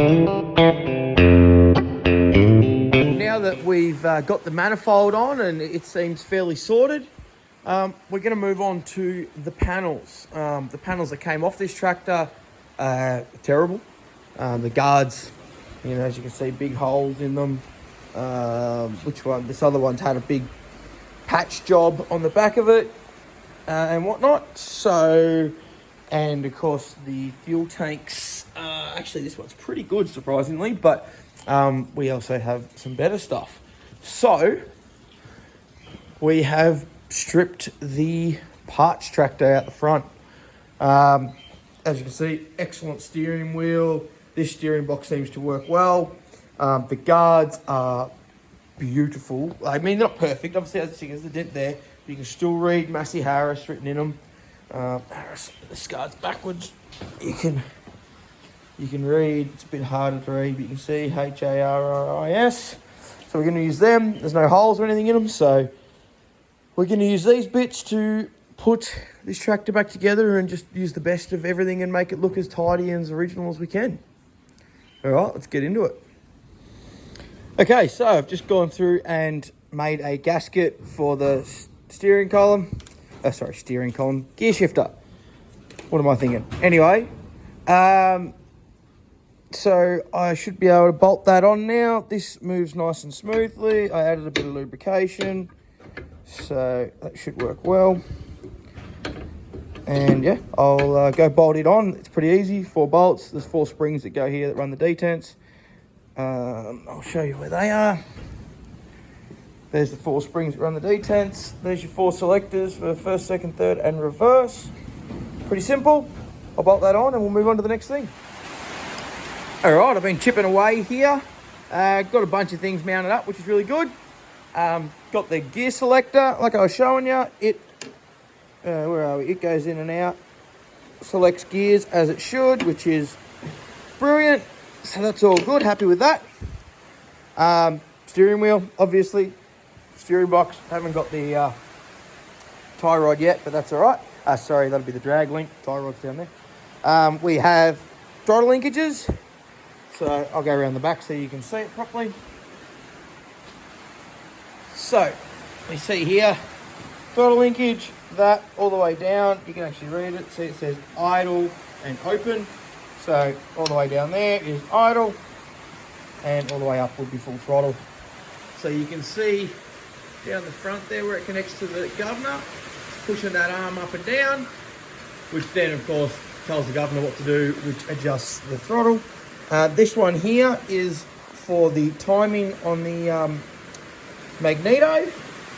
Now that we've got the manifold on and it seems fairly sorted, we're going to move on to the panels. The panels that came off this tractor are terrible. The guards, you know, as you can see, big holes in them. Which one? This other one's had a big patch job on the back of it and whatnot. So, and of course the fuel tanks, actually this one's pretty good surprisingly, but we also have some better stuff. So we have stripped the parts tractor out the front. As you can see, excellent steering wheel. This steering box seems to work well. The guards are beautiful. I mean, they're not perfect. Obviously, as you see, there's a dent there. You can still read Massey Harris written in them. Harris, this guard's backwards. You can read. It's a bit harder to read, but you can see Harris. So we're going to use them. There's no holes or anything in them, so we're going to use these bits to put this tractor back together and just use the best of everything and make it look as tidy and as original as we can. All right, let's get into it. Okay, so I've just gone through and made a gasket for the gear shifter. What am I thinking? Anyway, so I should be able to bolt that on now. This moves nice and smoothly. I added a bit of lubrication, so that should work well. And yeah, I'll go bolt it on. It's pretty easy, 4 bolts. There's 4 springs that go here that run the detents. I'll show you where they are. There's the 4 springs that run the detents. There's your 4 selectors for first, second, third, and reverse. Pretty simple. I'll bolt that on and we'll move on to the next thing. All right, I've been chipping away here. Got a bunch of things mounted up, which is really good. Got the gear selector, like I was showing you. Where are we? It goes in and out, selects gears as it should, which is brilliant. So that's all good. Happy with that. Steering wheel, obviously. Steering box. Haven't got the tie rod yet, but that's all right. Sorry, that'll be the drag link. Tie rod's down there. We have throttle linkages. So I'll go around the back so you can see it properly. So we see here, throttle linkage, that all the way down. You can actually read it. See, it says idle and open. So all the way down there is idle, and all the way up would be full throttle. So you can see down the front there where it connects to the governor, it's pushing that arm up and down, which then of course tells the governor what to do, which adjusts the throttle. This one here is for the timing on the magneto.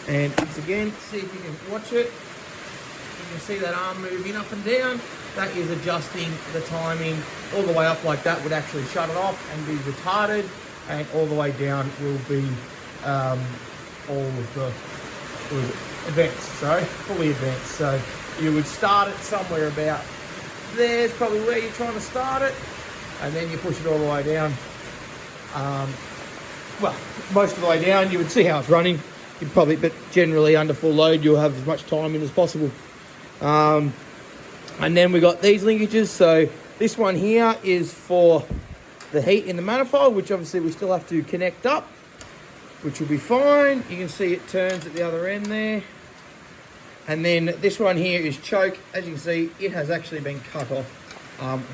And once again, see if you can watch it. You can see that arm moving up and down. That is adjusting the timing. All the way up like that would actually shut it off and be retarded. And all the way down will be all of the advanced, fully advanced. So you would start it somewhere about there's probably where you're trying to start it. And then you push it all the way down. Well, most of the way down, you would see how it's running. But generally under full load, you'll have as much time in as possible. And then we got these linkages. So this one here is for the heat in the manifold, which obviously we still have to connect up, which will be fine. You can see it turns at the other end there. And then this one here is choke. As you can see, it has actually been cut off.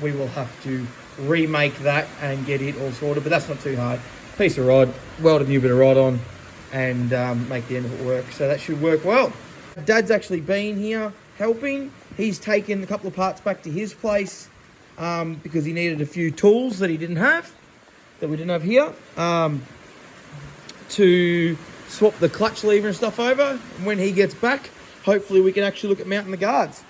We will have to remake that and get it all sorted, but that's not too hard. Piece of rod, weld a new bit of rod on, and make the end of it work. So that should work well. Dad's actually been here helping. He's taken a couple of parts back to his place because he needed a few tools that we didn't have here, to swap the clutch lever and stuff over. And when he gets back, hopefully we can actually look at mounting the guards.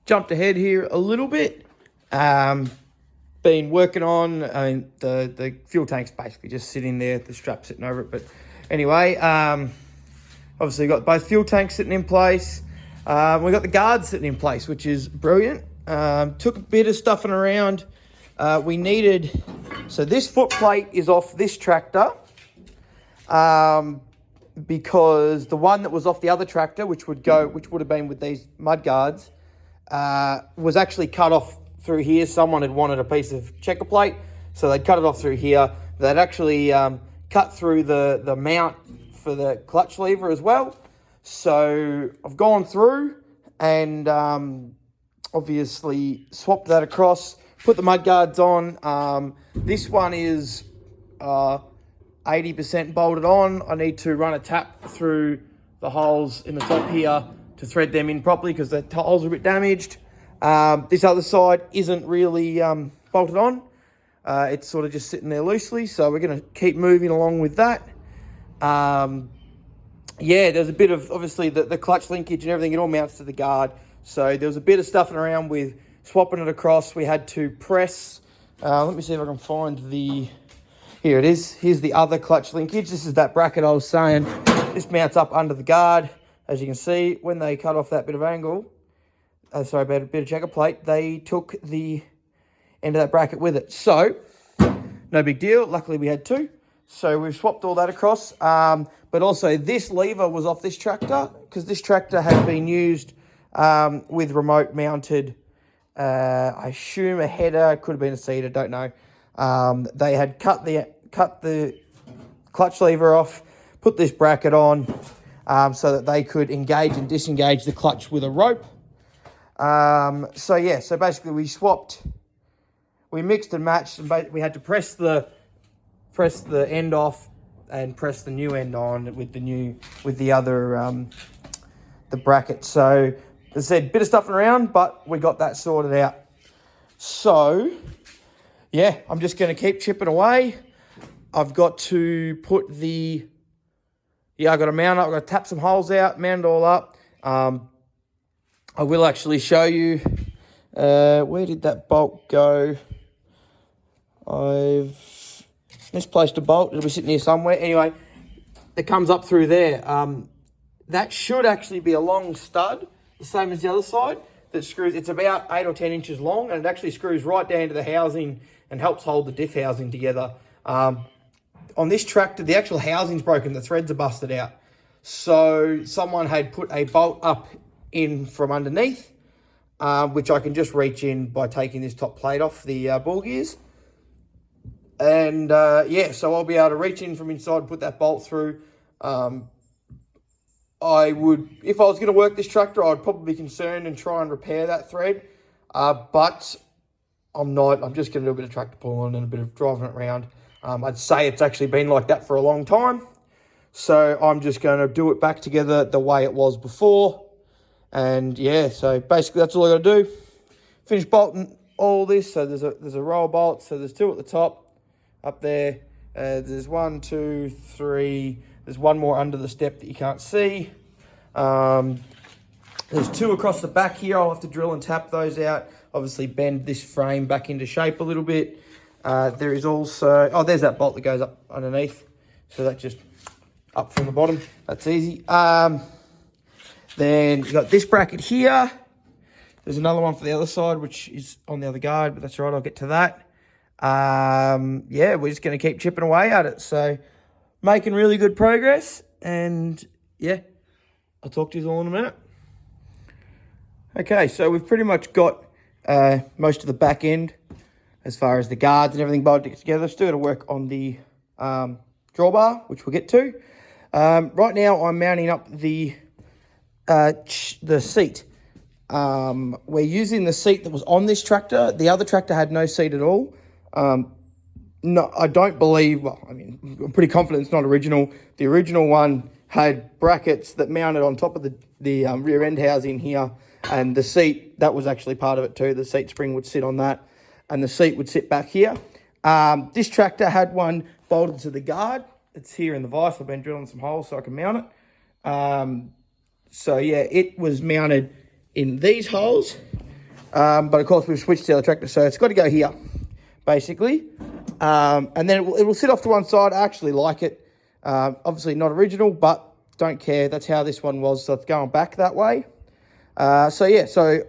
Jumped ahead here a little bit. Been working on, the fuel tank's basically just sitting there, the strap sitting over it. But anyway, obviously got both fuel tanks sitting in place. We got the guards sitting in place, which is brilliant. Took a bit of stuffing around. We needed, so this foot plate is off this tractor because the one that was off the other tractor, which would have been with these mud guards, was actually cut off through here. Someone had wanted a piece of checker plate, so they'd cut it off through here. They'd actually cut through the mount for the clutch lever as well. So I've gone through and obviously swapped that across, put the mud guards on. This one is 80% bolted on. I need to run a tap through the holes in the top here to thread them in properly because the holes are a bit damaged. This other side isn't really bolted on. It's sort of just sitting there loosely, so we're going to keep moving along with that. Yeah, there's a bit of, obviously, the clutch linkage and everything, it all mounts to the guard. So there was a bit of stuffing around with swapping it across. We had to press, let me see if I can find the, here it is. Here's the other clutch linkage. This is that bracket I was saying. This mounts up under the guard. As you can see, when they cut off that bit of angle, sorry, about a bit of checker plate, they took the end of that bracket with it. So, no big deal. Luckily, we had two. So we've swapped all that across. But also, this lever was off this tractor because this tractor had been used with remote mounted, I assume a header, could have been a seater, don't know. They had cut the clutch lever off, put this bracket on so that they could engage and disengage the clutch with a rope. So yeah, so basically we swapped, we mixed and matched, and we had to press the end off and press the new end on with the other the bracket. So as I said, bit of stuffing around, but we got that sorted out. So yeah, I'm just going to keep chipping away. I've got to put the, I've got to mount up, I've got to tap some holes out, mount it all up. I will actually show you, where did that bolt go? I've misplaced a bolt. It'll be sitting here somewhere. Anyway, it comes up through there. That should actually be a long stud, the same as the other side, that screws. It's about 8 or 10 inches long, and it actually screws right down to the housing and helps hold the diff housing together. On this tractor, the actual housing's broken. The threads are busted out. So someone had put a bolt up in from underneath, which I can just reach in by taking this top plate off the ball gears. And yeah, so I'll be able to reach in from inside and put that bolt through. I would, if I was going to work this tractor, I'd probably be concerned and try and repair that thread. But I'm not. I'm just going to do a bit of tractor pulling and a bit of driving it around. I'd say it's actually been like that for a long time. So I'm just going to do it back together the way it was before. And yeah, so basically that's all I got to do. Finish bolting all this. So there's a roll bolt. So there's two at the top, up there. There's 1, 2, 3. There's one more under the step that you can't see. There's 2 across the back here. I'll have to drill and tap those out. Obviously bend this frame back into shape a little bit. There is also, oh, there's that bolt that goes up underneath. So that's just up from the bottom. That's easy. Then you've got this bracket here. There's another one for the other side, which is on the other guard, but that's all right, I'll get to that. Yeah, we're just going to keep chipping away at it. So making really good progress. And yeah, I'll talk to you all in a minute. Okay, so we've pretty much got most of the back end as far as the guards and everything bolted together. Still got to work on the drawbar, which we'll get to. Right now, I'm mounting up the seat. We're using the seat that was on this tractor. The other tractor had no seat at all. No, I don't believe, well, I mean, I'm pretty confident it's not original. The original one had brackets that mounted on top of the rear end housing here. And the seat, that was actually part of it too. The seat spring would sit on that and the seat would sit back here. This tractor had one bolted to the guard. It's here in the vise. I've been drilling some holes so I can mount it. So yeah, it was mounted in these holes. But of course we've switched to the other tractor. So it's got to go here, basically. And then it will sit off to one side. I actually like it. Obviously not original, but don't care. That's how this one was. So it's going back that way. So yeah, so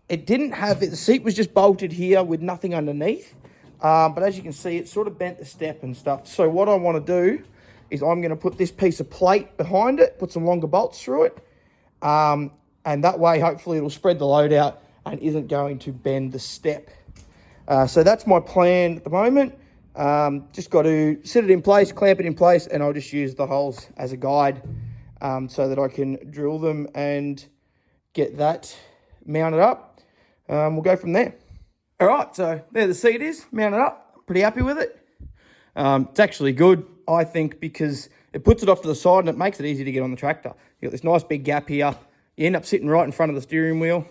it didn't have it. The seat was just bolted here with nothing underneath. But as you can see, it sort of bent the step and stuff. So what I want to do is I'm going to put this piece of plate behind it, put some longer bolts through it. And that way, hopefully it'll spread the load out and isn't going to bend the step. So that's my plan at the moment. Just got to sit it in place, clamp it in place, and I'll just use the holes as a guide so that I can drill them and get that mounted up. We'll go from there. All right, so there the seat is, mounted up. Pretty happy with it. It's actually good, I think, because it puts it off to the side and it makes it easy to get on the tractor. You've got this nice big gap here. You end up sitting right in front of the steering wheel,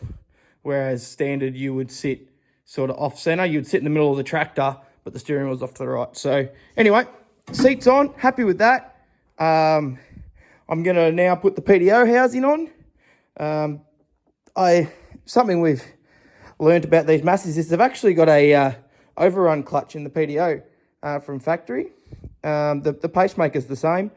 whereas standard you would sit sort of off center. You'd sit in the middle of the tractor, but the steering wheel's off to the right. So anyway, seat's on, happy with that. I'm gonna now put the PDO housing on. Something we've learned about these Masseys is they've actually got a overrun clutch in the PDO from factory. The pacemaker's the same,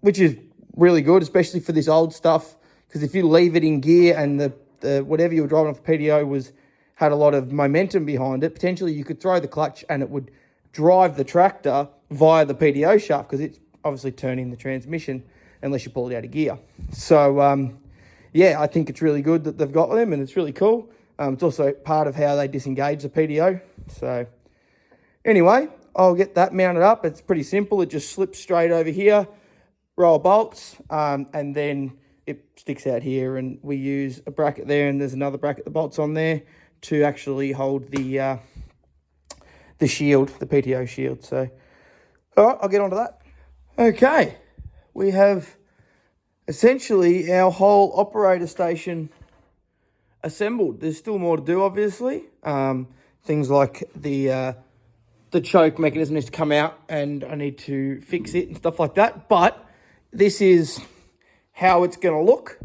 which is really good, especially for this old stuff, because if you leave it in gear and the whatever you were driving off the PDO had a lot of momentum behind it, potentially you could throw the clutch and it would drive the tractor via the PDO shaft, because it's obviously turning the transmission unless you pull it out of gear. So yeah, I think it's really good that they've got them, and it's really cool. It's also part of how they disengage the PDO. So anyway, I'll get that mounted up. It's pretty simple. It just slips straight over here, row of bolts, and then it sticks out here, and we use a bracket there, and there's another bracket that bolts on there to actually hold the shield, the PTO shield. So, all right, I'll get onto that. Okay, we have essentially our whole operator station assembled. There's still more to do, obviously. Things like the choke mechanism needs to come out, and I need to fix it and stuff like that. But this is how it's going to look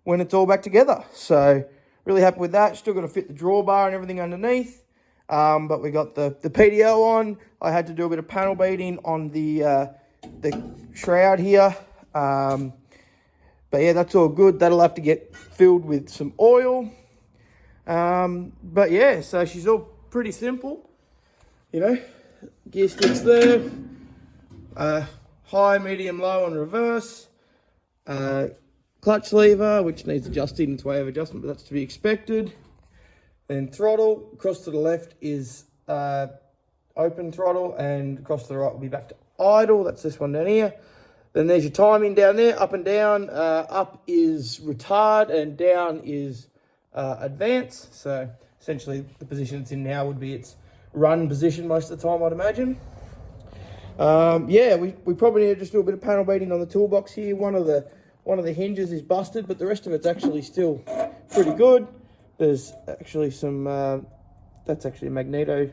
when it's all back together. So really happy with that. Still got to fit the drawbar and everything underneath. But we got the PDO on. I had to do a bit of panel beating on the shroud here. But yeah, that's all good. That'll have to get filled with some oil. But yeah, so she's all pretty simple. You know, gear sticks there. High, medium, low, and reverse. Clutch lever, which needs adjusting. It's way of adjustment, but that's to be expected. Then throttle. Across to the left is open throttle, and across to the right will be back to idle. That's this one down here. Then there's your timing down there, up and down. Up is retard, and down is advance. So essentially the position it's in now would be its run position most of the time, I'd imagine. Yeah, we probably need to just do a bit of panel beating on the toolbox here. One of the hinges is busted, but the rest of it's actually still pretty good. There's actually some, that's actually a magneto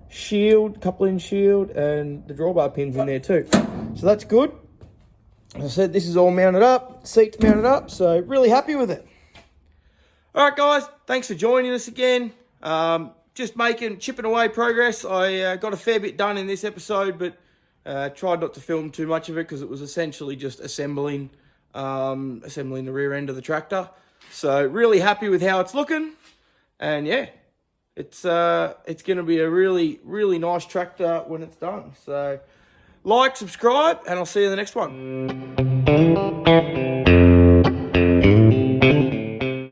shield, coupling shield, and the drawbar pins in there too. So that's good. As I said, this is all mounted up, seat's mounted up, so really happy with it. All right, guys, thanks for joining us again. Just chipping away progress. I got a fair bit done in this episode, but tried not to film too much of it because it was essentially just assembling the rear end of the tractor. So really happy with how it's looking, and yeah, it's going to be a really, really nice tractor when it's done. So like, subscribe, and I'll see you in the next one.